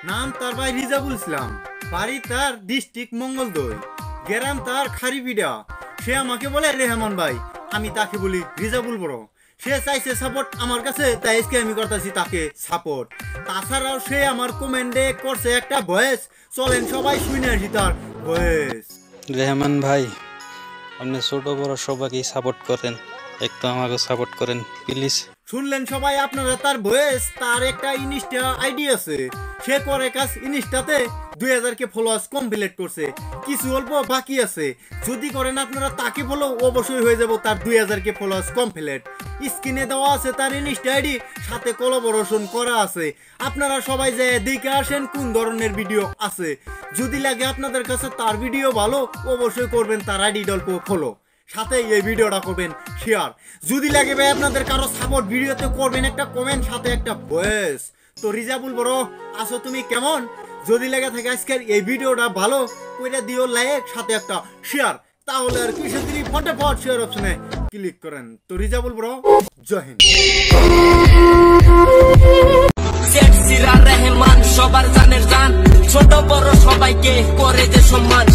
নাম তার ভাই রিজাবুল ইসলাম, বাড়ি তার ডিস্ট্রিক্ট মঙ্গলদৈ, গ্রাম তার খারিপিডা। সে আমাকে বলে রেহমান ভাই, আমি তাকে বলি রিজাবুল বড়। সে চাইছে সাপোর্ট আমার কাছে, তাই আজকে আমি করতেছি তাকে সাপোর্ট। তাছাড়াও সে আমার কমেন্টে করছে একটা ভয়েস, চলেন সবাই শুনে আসি তার ভয়েস। রেহমান ভাই, আপনি ছোট বড় সবাইকে সাপোর্ট করেন, একটু আমাকে সাপোর্ট করেন প্লিজ। শুনলেন সবাই আপনারা তার ভয়েস। তার একটা ইনস্টা আইডি আছে, সে করে কাজ ইনস্টাতে 2000 কে ফলোয়ার্স কমপ্লিট করছে, কিছু অল্প বাকি আছে। যদি করেন আপনারা তাকে ফলো, অবশ্যই হয়ে যাব তার 2000 কে ফলোয়ার্স কমপ্লিট। স্ক্রিনে দেওয়া আছে তার ইনস্টা আইডি, সাথে কোলাবোরেশন করা আছে। আপনারা সবাই যে দেখে আসেন কোন ধরনের ভিডিও আছে। যদি লাগে আপনাদের কাছে তার ভিডিও ভালো, অবশ্যই করবেন তার আইডি অল্প ফলো, সাথে এই ভিডিওটা করবেন শেয়ার। যদি লাগে ভাই আপনাদের কারো সাপোর্ট, ভিডিওতে করবেন একটা কমেন্ট, সাথে একটা ভয়েস। তো রিজাবুল বড় আসো, তুমি কেমন? যদি লেগে থাকে আজকের এই ভিডিওটা ভালো কইরা দিও লাইক, সাথে একটা শেয়ার। তাহলে আর কিছু দিনই ফটাফট শেয়ার অপশনে ক্লিক করেন। তো রিজাবুল বড়, জয় হিন্দ। রেহমান সবার জানের জান, ছোট বড় সবাইকে করে যে সম্মান।